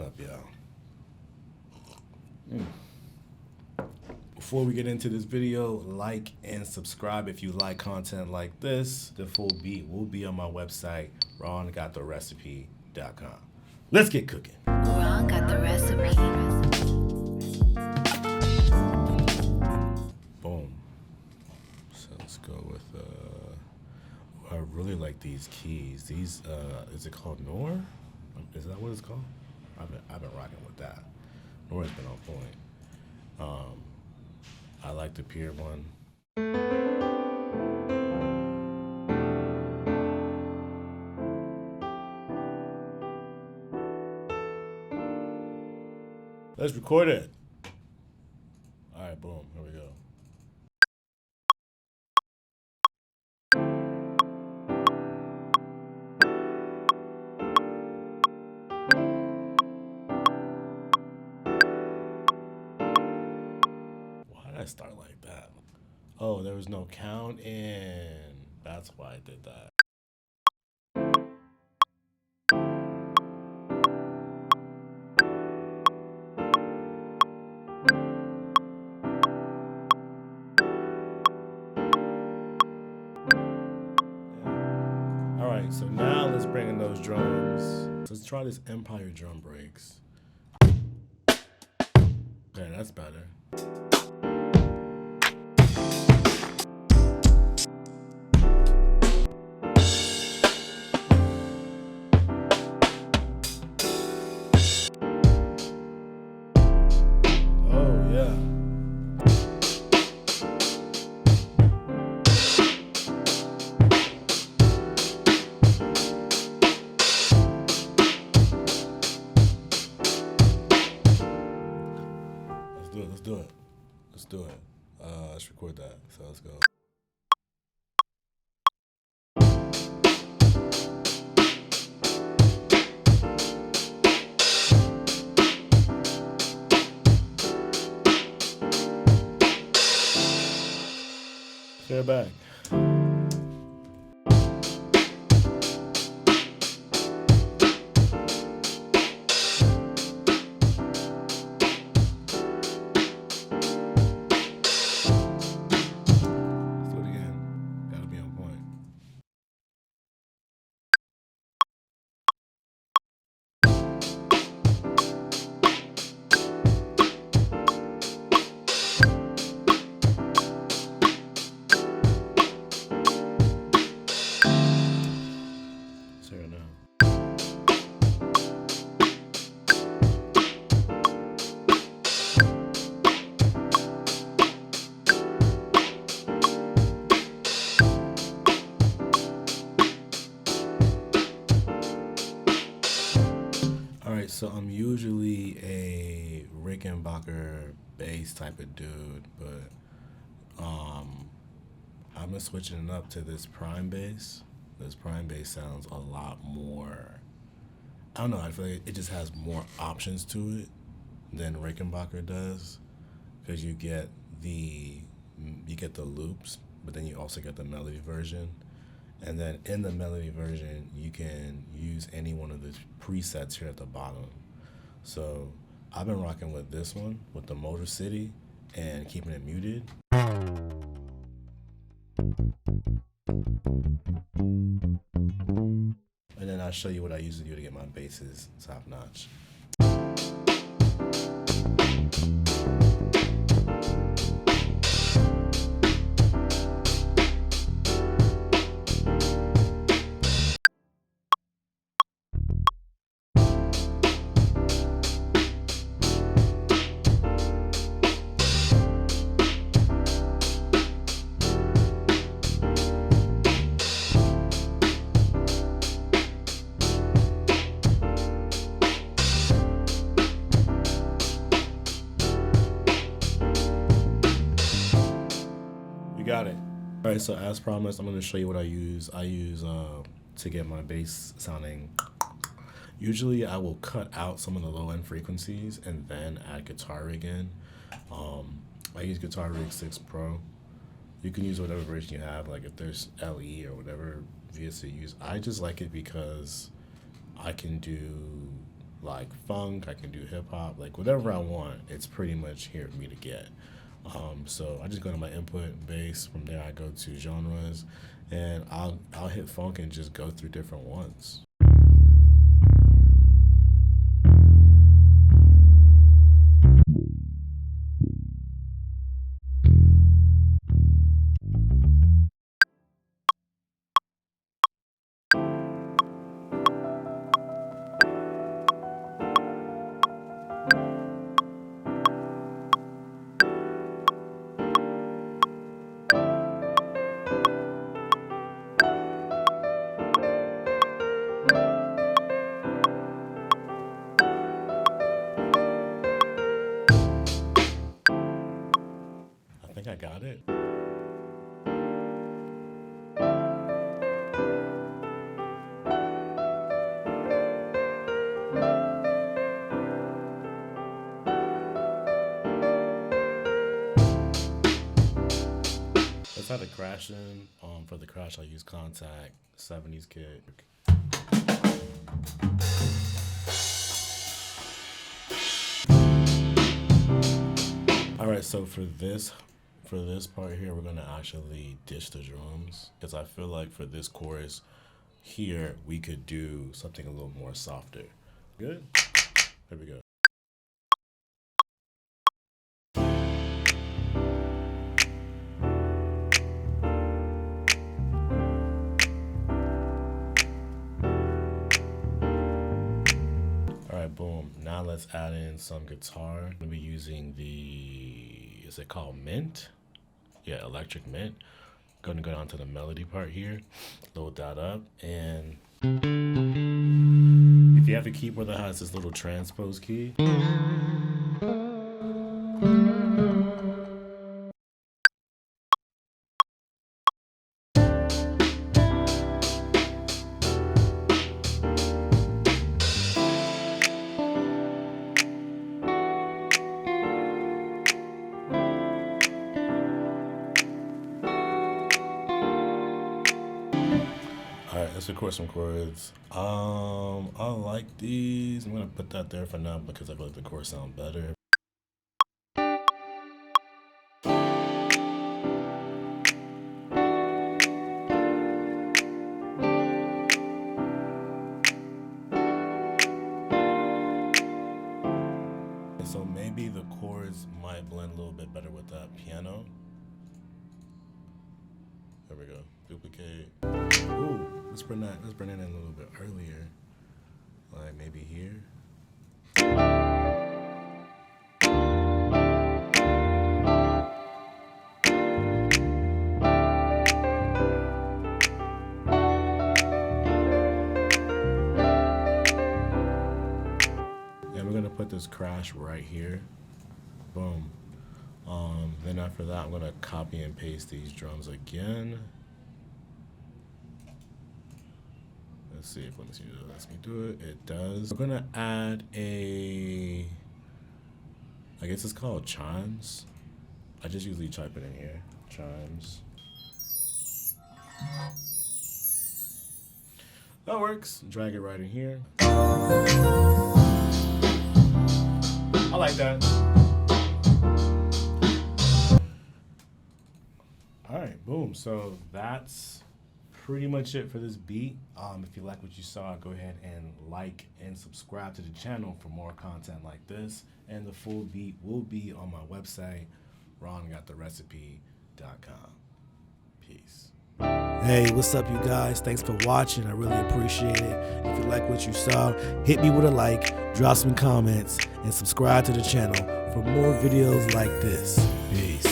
What up, y'all? Before we get into this video, like and subscribe if you like content like this. The full beat will be on my website, RonGotTheRecipe.com. Let's get cooking. Ron got the recipe. Boom. So let's go with, I really like these keys. These, is it called Noire? Is that what it's called? I've been rocking with that. Noire's been on point. I like the Pier one. Let's record it. All right, boom, here we go. Why did I start like that? Oh, there was no count in. That's why I did that. Alright, so now let's bring in those drums. Let's try this Empire drum breaks. Okay, that's better. Oh, yeah. Let's do it. Let's record that. So let's go. Fair back. Alright, so I'm usually a Rickenbacker bass type of dude, but I've been switching it up to this prime bass. This prime bass sounds a lot more, I don't know, I feel like it just has more options to it than Rickenbacker does, because you get the loops, but then you also get the melody version. And then in the melody version, you can use any one of the presets here at the bottom. So I've been rocking with this one, with the Motor City, and keeping it muted. And then I'll show you what I usually do to get my basses top notch. Got it. All right, so as promised, I'm going to show you what I use. I use to get my bass sounding. Usually I will cut out some of the low end frequencies and then add guitar rig in. I use Guitar Rig 6 Pro. You can use whatever version you have, like if there's LE or whatever VST you use. I just like it because I can do like funk, I can do hip hop, like whatever I want, it's pretty much here for me to get. So I just go to my input bass. From there I go to genres, and I'll hit funk and just go through different ones. I think I got it. Let's have a crash in. For the crash, I use Contact 70s kit. All right, so for this part here, we're gonna actually ditch the drums, because I feel like for this chorus here, we could do something a little more softer. Good? There we go. Boom. Now let's add in some guitar. I'm gonna be using the, is it called Mint? Yeah, Electric Mint. Gonna go down to the melody part here, load that up, and if you have a keyboard that has this little transpose key, let's record some chords. I like these. I'm gonna put that there for now because I feel like the chords sound better. So maybe the chords might blend a little bit better with that piano. There we go. Duplicate. Ooh, let's bring that in a little bit earlier. Like maybe here. And we're gonna put this crash right here. Boom. Then after that, I'm gonna copy and paste these drums again. Let's see if let me do it. It does. We're gonna add a, I guess it's called chimes. I just usually type it in here. Chimes. That works. Drag it right in here. I like that. All right, boom. So that's pretty much it for this beat. If you like what you saw, go ahead and like and subscribe to the channel for more content like this. And the full beat will be on my website, rongottheRecipe.com. Peace. Hey, what's up, you guys? Thanks for watching. I really appreciate it. If you like what you saw, hit me with a like, drop some comments, and subscribe to the channel for more videos like this. Peace.